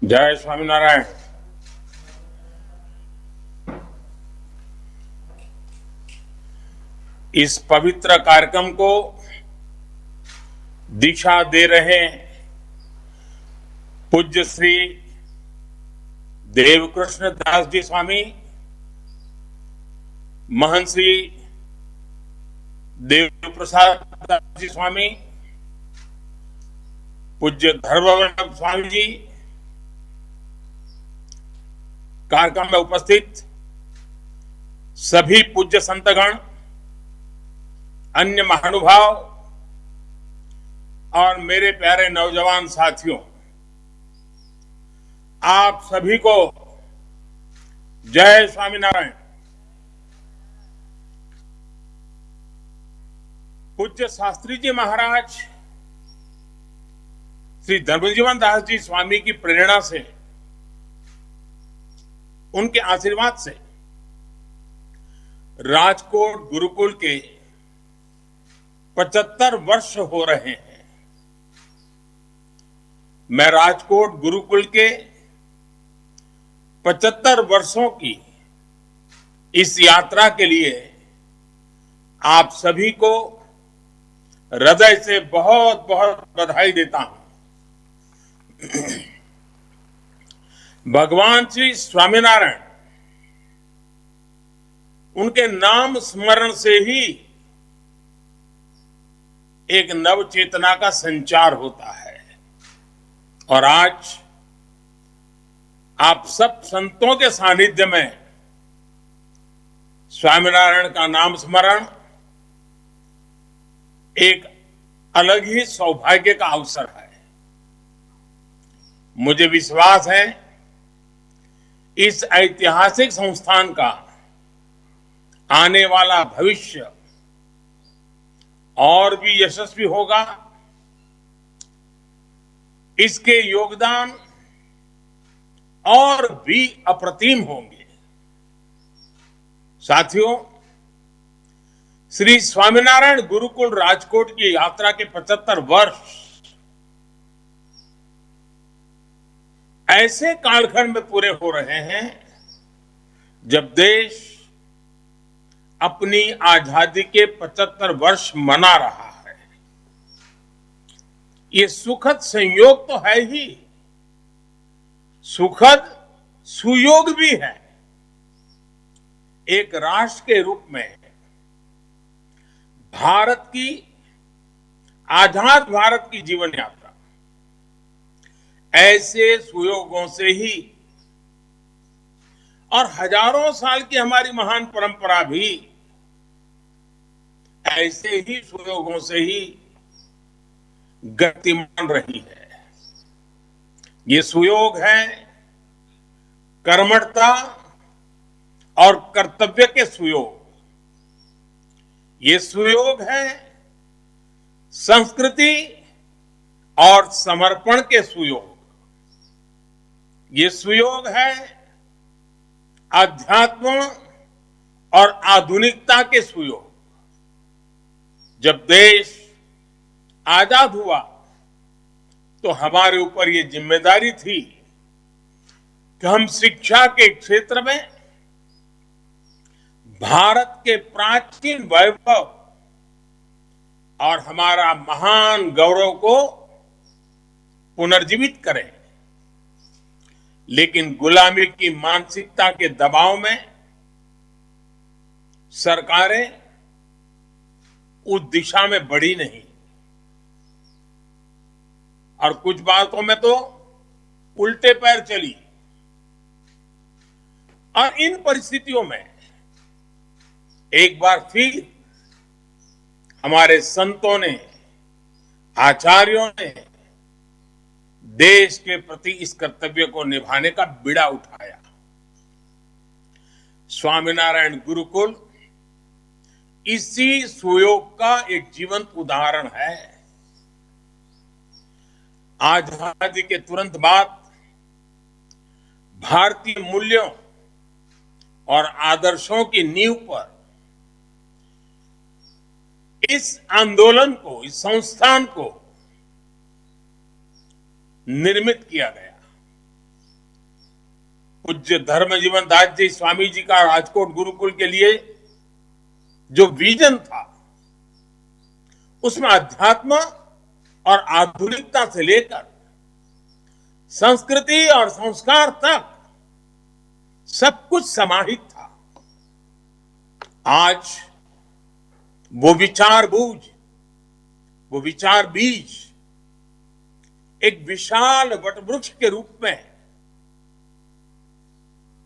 जय स्वामीनारायण। इस पवित्र कार्यक्रम को दिशा दे रहे पूज्य श्री देवकृष्ण दास जी स्वामी, महंत श्री देव प्रसाद दास जी स्वामी, पूज्य धर्मवल्लभ स्वामी जी, कार्यक्रम में उपस्थित सभी पूज्य संतगण, अन्य महानुभाव और मेरे प्यारे नौजवान साथियों, आप सभी को जय स्वामीनारायण। पूज्य शास्त्री जी महाराज श्री धर्मजीवन दास जी स्वामी की प्रेरणा से, उनके आशीर्वाद से राजकोट गुरुकुल के 75 वर्ष हो रहे हैं। मैं राजकोट गुरुकुल के 75 वर्षों की इस यात्रा के लिए आप सभी को हृदय से बहुत बहुत बधाई देता हूं। भगवान श्री स्वामीनारायण, उनके नाम स्मरण से ही एक नव चेतना का संचार होता है। और आज आप सब संतों के सानिध्य में स्वामीनारायण का नाम स्मरण एक अलग ही सौभाग्य का अवसर है। मुझे विश्वास है इस ऐतिहासिक संस्थान का आने वाला भविष्य और भी यशस्वी होगा। इसके योगदान और भी अप्रतिम होंगे। साथियों, श्री स्वामीनारायण गुरुकुल राजकोट की यात्रा के 75 वर्ष ऐसे कालखंड में पूरे हो रहे हैं जब देश अपनी आजादी के 75 वर्ष मना रहा है। ये सुखद संयोग तो है ही, सुखद सुयोग भी है। एक राष्ट्र के रूप में भारत की, आजाद भारत की जीवन यात्रा ऐसे सुयोगों से ही, और हजारों साल की हमारी महान परंपरा भी ऐसे ही सुयोगों से ही गतिमान रही है। ये सुयोग है कर्मठता और कर्तव्य के सुयोग। ये सुयोग है संस्कृति और समर्पण के सुयोग। ये सुयोग है अध्यात्म और आधुनिकता के सुयोग। जब देश आजाद हुआ तो हमारे ऊपर ये जिम्मेदारी थी कि हम शिक्षा के क्षेत्र में भारत के प्राचीन वैभव और हमारा महान गौरव को पुनर्जीवित करें। लेकिन गुलामी की मानसिकता के दबाव में सरकारें उस दिशा में बढ़ी नहीं, और कुछ बातों में तो उल्टे पैर चली। और इन परिस्थितियों में एक बार फिर हमारे संतों ने, आचार्यों ने देश के प्रति इस कर्तव्य को निभाने का बीड़ा उठाया। स्वामीनारायण गुरुकुल इसी सुयोग का एक जीवंत उदाहरण है। आजादी के तुरंत बाद भारतीय मूल्यों और आदर्शों की नींव पर इस आंदोलन को, इस संस्थान को निर्मित किया गया। पूज्य धर्मजीवन दास जी स्वामी जी का राजकोट गुरुकुल के लिए जो विजन था, उसमें अध्यात्म और आधुनिकता से लेकर संस्कृति और संस्कार तक सब कुछ समाहित था। आज वो विचार बूझ, वो विचार बीज एक विशाल वटवृक्ष के रूप में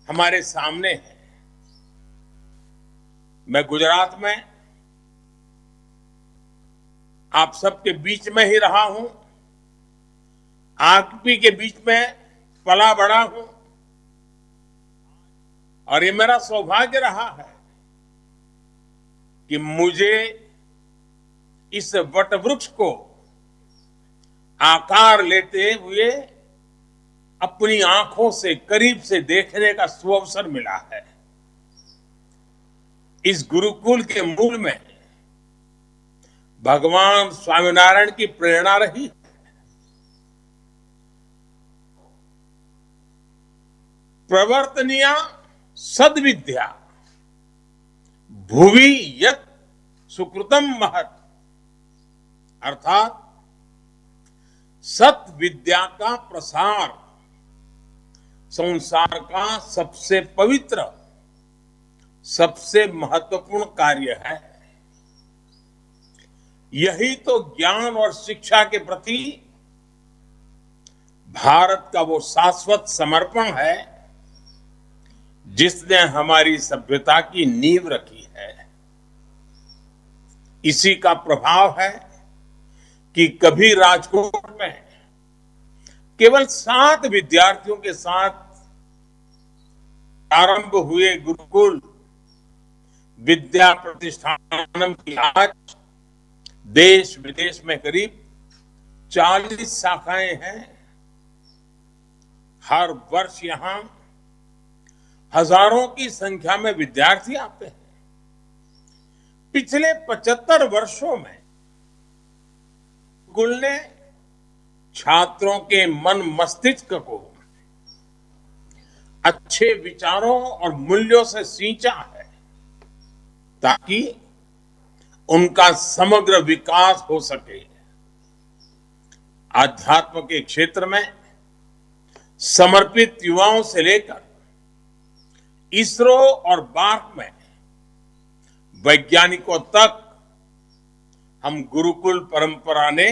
हमारे सामने है। मैं गुजरात में आप सबके बीच में ही रहा हूं, आप ही के बीच में पला बड़ा हूं, और ये मेरा सौभाग्य रहा है कि मुझे इस वटवृक्ष को आकार लेते हुए अपनी आंखों से करीब से देखने का सुअवसर मिला है। इस गुरुकुल के मूल में भगवान स्वामीनारायण की प्रेरणा रही है। प्रवर्तनीया सद्विद्या भुवि यत् सुकृतम महत्, अर्थात सत विद्या का प्रसार संसार का सबसे पवित्र, सबसे महत्वपूर्ण कार्य है। यही तो ज्ञान और शिक्षा के प्रति भारत का वो शाश्वत समर्पण है जिसने हमारी सभ्यता की नींव रखी है। इसी का प्रभाव है कि कभी राजकोट में केवल 7 विद्यार्थियों के साथ आरंभ हुए गुरुकुल विद्या प्रतिष्ठानम की आज देश विदेश में करीब 40 शाखाएं हैं। हर वर्ष यहां हजारों की संख्या में विद्यार्थी आते हैं। पिछले 75 वर्षों में गुरुकुल ने छात्रों के मन मस्तिष्क को अच्छे विचारों और मूल्यों से सींचा है ताकि उनका समग्र विकास हो सके। आध्यात्म के क्षेत्र में समर्पित युवाओं से लेकर इसरो और बार्क में वैज्ञानिकों तक हम गुरुकुल परंपरा ने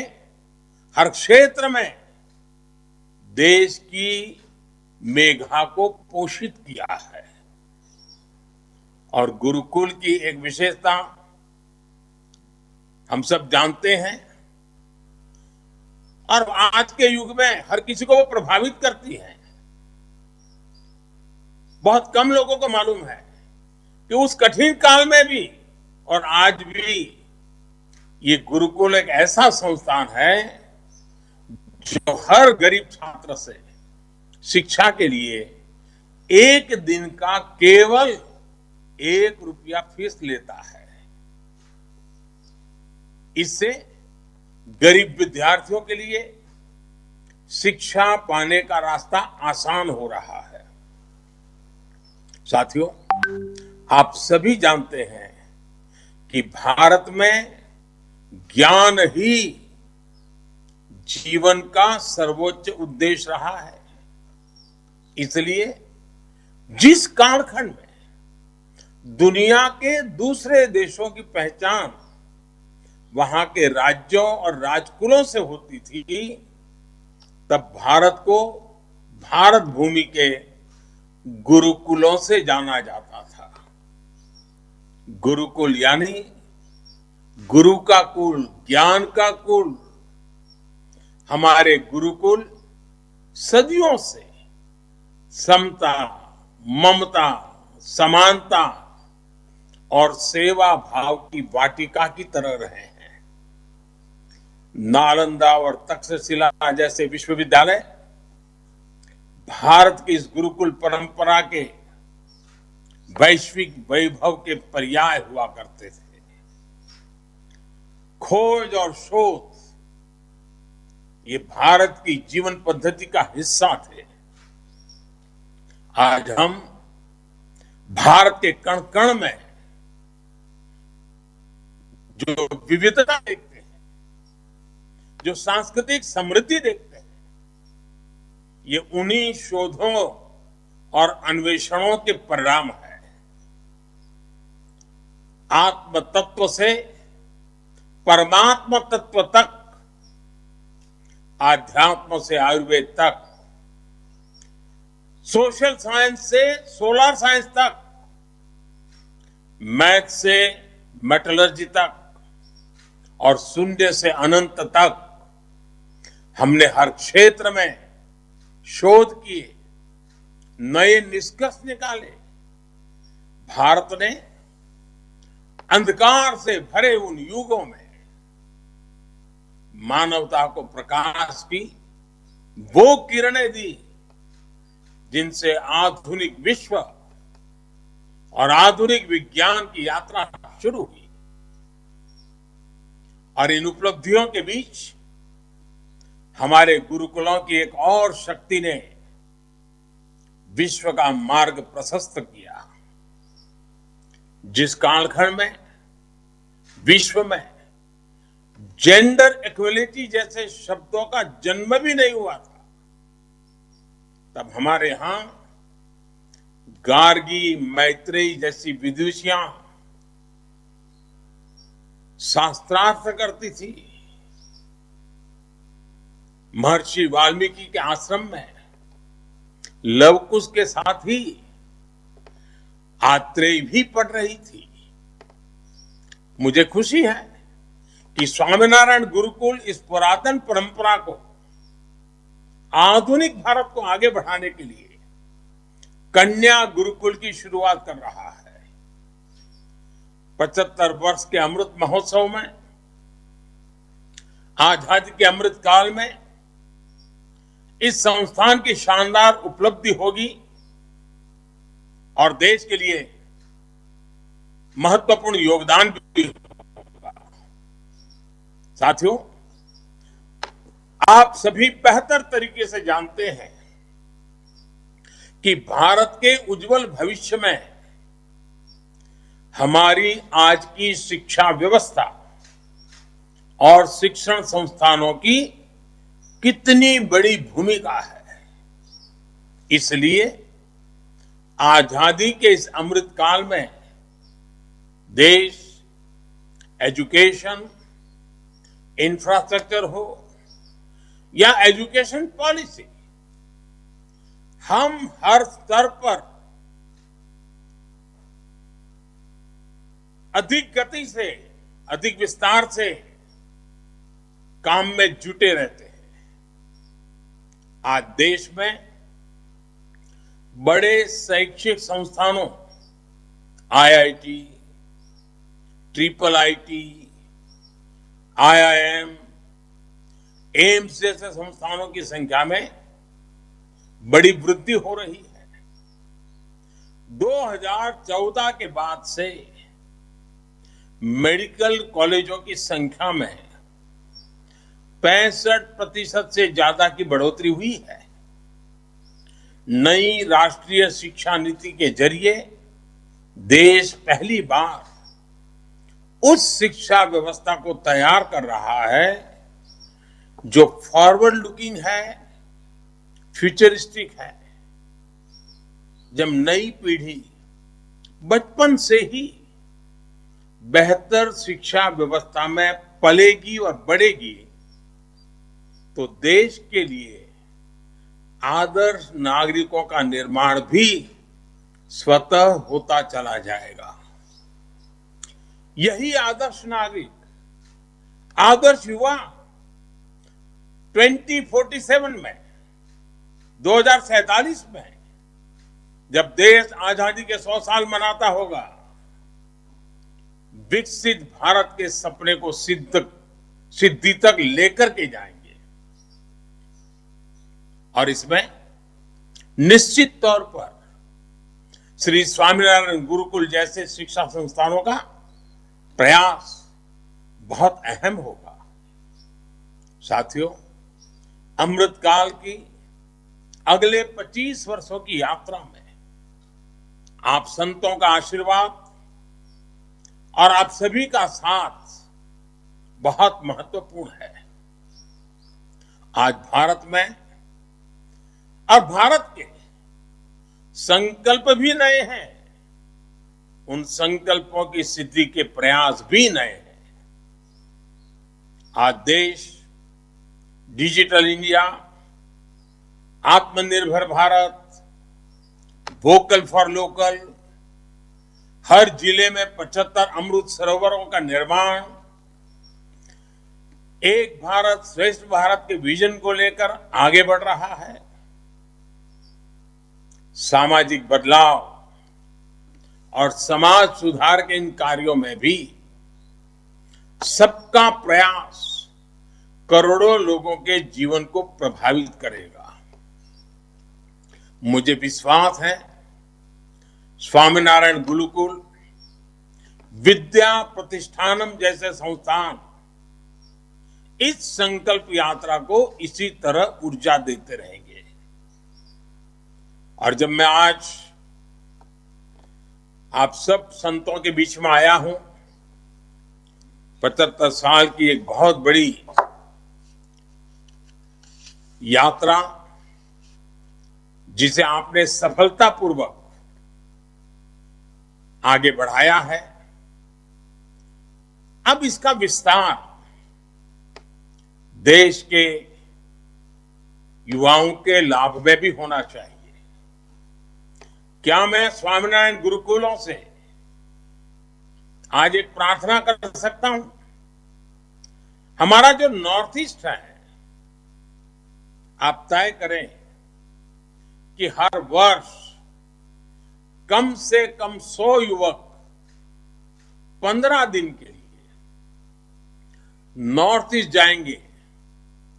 हर क्षेत्र में देश की मेघा को पोषित किया है। और गुरुकुल की एक विशेषता हम सब जानते हैं और आज के युग में हर किसी को वो प्रभावित करती है। बहुत कम लोगों को मालूम है कि उस कठिन काल में भी और आज भी ये गुरुकुल एक ऐसा संस्थान है जो हर गरीब छात्र से शिक्षा के लिए एक दिन का केवल 1 रुपया फीस लेता है। इससे गरीब विद्यार्थियों के लिए शिक्षा पाने का रास्ता आसान हो रहा है। साथियों, आप सभी जानते हैं कि भारत में ज्ञान ही जीवन का सर्वोच्च उद्देश्य रहा है। इसलिए जिस कालखंड में दुनिया के दूसरे देशों की पहचान वहां के राज्यों और राजकुलों से होती थी, तब भारत को भारत भूमि के गुरुकुलों से जाना जाता था। गुरुकुल यानी गुरु का कुल, ज्ञान का कुल। हमारे गुरुकुल सदियों से समता, ममता, समानता और सेवा भाव की वाटिका की तरह रहे हैं। नालंदा और तक्षशिला जैसे विश्वविद्यालय भारत की इस गुरुकुल परंपरा के वैश्विक वैभव के पर्याय हुआ करते थे। खोज और शोध ये भारत की जीवन पद्धति का हिस्सा थे। आज हम भारत के कण कण में जो विविधता देखते हैं, जो सांस्कृतिक समृद्धि देखते हैं, ये उन्हीं शोधों और अन्वेषणों के परिणाम है। आत्म तत्व से परमात्मा तत्व तक, आध्यात्म से आयुर्वेद तक, सोशल साइंस से सोलर साइंस तक, मैथ से मेटलर्जी तक और शून्य से अनंत तक हमने हर क्षेत्र में शोध किए, नए निष्कर्ष निकाले। भारत ने अंधकार से भरे उन युगों में मानवता को प्रकाश की वो किरणें दी जिनसे आधुनिक विश्व और आधुनिक विज्ञान की यात्रा शुरू हुई। और इन उपलब्धियों के बीच हमारे गुरुकुलों की एक और शक्ति ने विश्व का मार्ग प्रशस्त किया। जिस कालखंड में विश्व में जेंडर इक्वलिटी जैसे शब्दों का जन्म भी नहीं हुआ था, तब हमारे यहां गार्गी, मैत्रेयी जैसी विदुषियां शास्त्रार्थ करती थी। महर्षि वाल्मीकि के आश्रम में लवकुश के साथ ही आत्रेयी भी पढ़ रही थी। मुझे खुशी है कि स्वामीनारायण गुरुकुल इस पुरातन परंपरा को आधुनिक भारत को आगे बढ़ाने के लिए कन्या गुरुकुल की शुरुआत कर रहा है। 75 वर्ष के अमृत महोत्सव में, आजादी के अमृत काल में इस संस्थान की शानदार उपलब्धि होगी और देश के लिए महत्वपूर्ण योगदान भी होगा। साथियों, आप सभी बेहतर तरीके से जानते हैं कि भारत के उज्जवल भविष्य में हमारी आज की शिक्षा व्यवस्था और शिक्षण संस्थानों की कितनी बड़ी भूमिका है। इसलिए आजादी के इस अमृत काल में देश एजुकेशन, इंफ्रास्ट्रक्चर हो या एजुकेशन पॉलिसी, हम हर स्तर पर अधिक गति से, अधिक विस्तार से काम में जुटे रहते हैं। आज देश में बड़े शैक्षिक संस्थानों, IIT, triple IT, IIM, AIIMS जैसे संस्थानों की संख्या में बड़ी वृद्धि हो रही है। 2014 के बाद से मेडिकल कॉलेजों की संख्या में 65% से ज्यादा की बढ़ोतरी हुई है। नई राष्ट्रीय शिक्षा नीति के जरिए देश पहली बार उस शिक्षा व्यवस्था को तैयार कर रहा है जो फॉरवर्ड लुकिंग है, फ्यूचरिस्टिक है। जब नई पीढ़ी बचपन से ही बेहतर शिक्षा व्यवस्था में पलेगी और बढ़ेगी तो देश के लिए आदर्श नागरिकों का निर्माण भी स्वतः होता चला जाएगा। यही आदर्श नागरिक, आदर्श युवा 2047 में, 2047 में, जब देश आजादी के 100 साल मनाता होगा, विकसित भारत के सपने को सिद्धि तक लेकर के जाएंगे। और इसमें निश्चित तौर पर श्री स्वामीनारायण गुरुकुल जैसे शिक्षा संस्थानों का प्रयास बहुत अहम होगा। साथियों, अमृतकाल की अगले 25 वर्षों की यात्रा में आप संतों का आशीर्वाद और आप सभी का साथ बहुत महत्वपूर्ण है। आज भारत में और भारत के संकल्प भी नए हैं, उन संकल्पों की सिद्धि के प्रयास भी नए हैं। आज देश डिजिटल इंडिया, आत्मनिर्भर भारत, वोकल फॉर लोकल, हर जिले में 75 अमृत सरोवरों का निर्माण, एक भारत श्रेष्ठ भारत के विजन को लेकर आगे बढ़ रहा है। सामाजिक बदलाव और समाज सुधार के इन कार्यों में भी सबका प्रयास करोड़ों लोगों के जीवन को प्रभावित करेगा। मुझे विश्वास है स्वामीनारायण गुरुकुल, विद्या प्रतिष्ठानम जैसे संस्थान इस संकल्प यात्रा को इसी तरह ऊर्जा देते रहेंगे। और जब मैं आज आप सब संतों के बीच में आया हूं, 75 साल की एक बहुत बड़ी यात्रा जिसे आपने सफलतापूर्वक आगे बढ़ाया है, अब इसका विस्तार देश के युवाओं के लाभ में भी होना चाहिए। क्या मैं स्वामीनारायण गुरुकुलों से आज एक प्रार्थना कर सकता हूं? हमारा जो नॉर्थ ईस्ट है, आप तय करें कि हर वर्ष कम से कम 100 युवक 15 दिन के लिए नॉर्थ ईस्ट जाएंगे।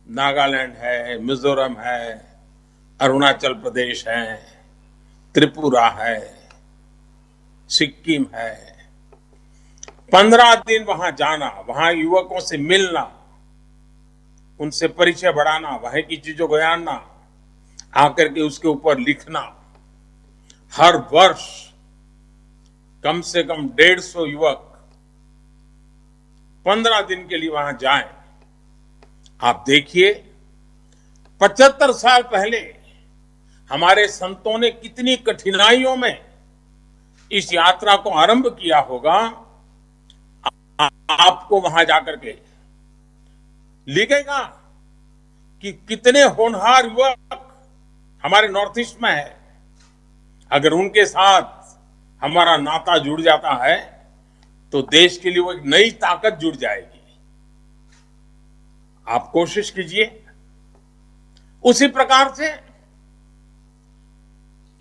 नागालैंड है, मिजोरम है, अरुणाचल प्रदेश है, त्रिपुरा है, सिक्किम है। 15 दिन वहां जाना, वहां युवकों से मिलना, उनसे परिचय बढ़ाना, वहां की चीजों को जानना, आकर के उसके ऊपर लिखना। हर वर्ष कम से कम 150 युवक 15 दिन के लिए वहां जाएं। आप देखिए 75 साल पहले हमारे संतों ने कितनी कठिनाइयों में इस यात्रा को आरंभ किया होगा। आपको वहां जाकर के लिखेगा कि कितने होनहार युवक हमारे नॉर्थ ईस्ट में है। अगर उनके साथ हमारा नाता जुड़ जाता है तो देश के लिए वो एक नई ताकत जुड़ जाएगी। आप कोशिश कीजिए। उसी प्रकार से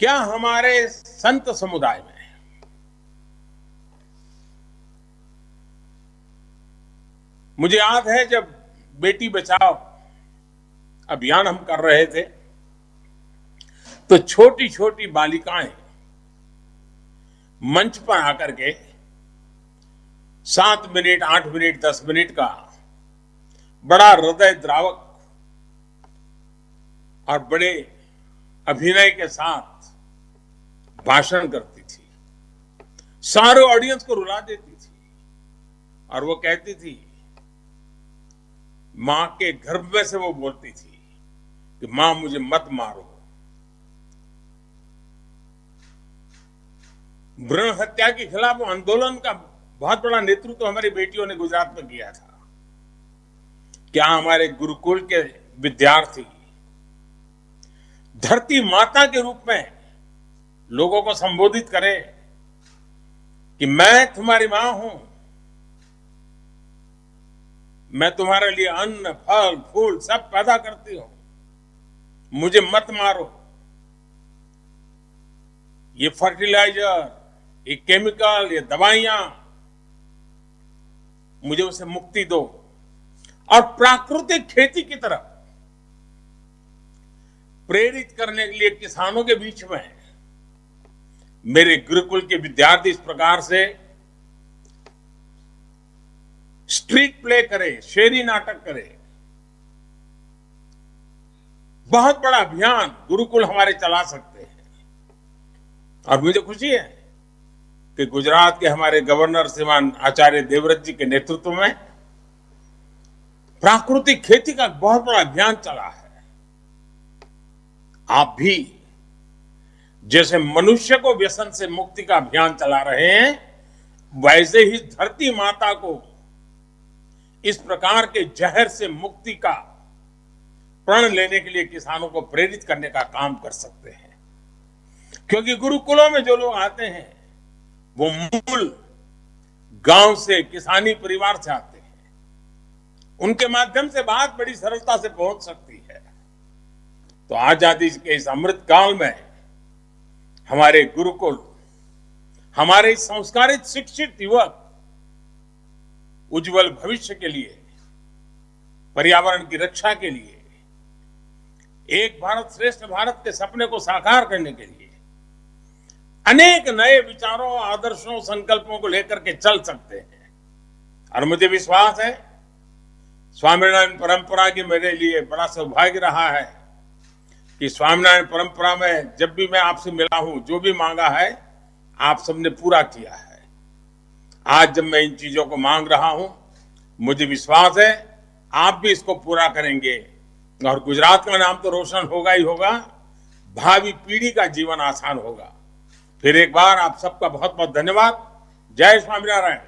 क्या हमारे संत समुदाय में मुझे याद है जब बेटी बचाओ अभियान हम कर रहे थे तो छोटी छोटी बालिकाएं मंच पर आकर के 7 मिनट, 8 मिनट, 10 मिनट का बड़ा हृदय द्रावक और बड़े अभिनय के साथ भाषण करती थी, सारे ऑडियंस को रुला देती थी और वो कहती थी, मां के गर्भ में से वो बोलती थी कि मां मुझे मत मारो। भ्रूण हत्या के खिलाफ आंदोलन का बहुत बड़ा नेतृत्व हमारी बेटियों ने गुजरात में किया था। क्या हमारे गुरुकुल के विद्यार्थी धरती माता के रूप में लोगों को संबोधित करें कि मैं तुम्हारी मां हूं, मैं तुम्हारे लिए अन्न, फल, फूल सब पैदा करती हूं, मुझे मत मारो। ये फर्टिलाइजर, ये केमिकल, ये दवाइयां, मुझे उसे मुक्ति दो। और प्राकृतिक खेती की तरफ प्रेरित करने के लिए किसानों के बीच में मेरे गुरुकुल के विद्यार्थी इस प्रकार से स्ट्रीट प्ले करे, शेरी नाटक करे। बहुत बड़ा अभियान गुरुकुल हमारे चला सकते हैं और मुझे खुशी है कि गुजरात के हमारे गवर्नर श्रीमान आचार्य देवव्रत जी के नेतृत्व में प्राकृतिक खेती का बहुत बड़ा अभियान चला है। आप भी जैसे मनुष्य को व्यसन से मुक्ति का अभियान चला रहे हैं, वैसे ही धरती माता को इस प्रकार के जहर से मुक्ति का प्रण लेने के लिए किसानों को प्रेरित करने का काम कर सकते हैं। क्योंकि गुरुकुलों में जो लोग आते हैं वो मूल गांव से, किसानी परिवार से आते हैं। उनके माध्यम से बात बड़ी सरलता से पहुंच सकती है। तो आजादी के इस अमृत काल में हमारे गुरुकुल, हमारे संस्कारित शिक्षित युवक उज्जवल भविष्य के लिए, पर्यावरण की रक्षा के लिए, एक भारत श्रेष्ठ भारत के सपने को साकार करने के लिए अनेक नए विचारों, आदर्शों, संकल्पों को लेकर के चल सकते हैं। और मुझे विश्वास है स्वामीनारायण परंपरा की मेरे लिए बड़ा सौभाग्य रहा है कि स्वामीनारायण परंपरा में जब भी मैं आपसे मिला हूं, जो भी मांगा है आप सबने पूरा किया है। आज जब मैं इन चीजों को मांग रहा हूं, मुझे विश्वास है आप भी इसको पूरा करेंगे और गुजरात का नाम तो रोशन होगा ही होगा, भावी पीढ़ी का जीवन आसान होगा। फिर एक बार आप सबका बहुत बहुत धन्यवाद। जय स्वामीनारायण।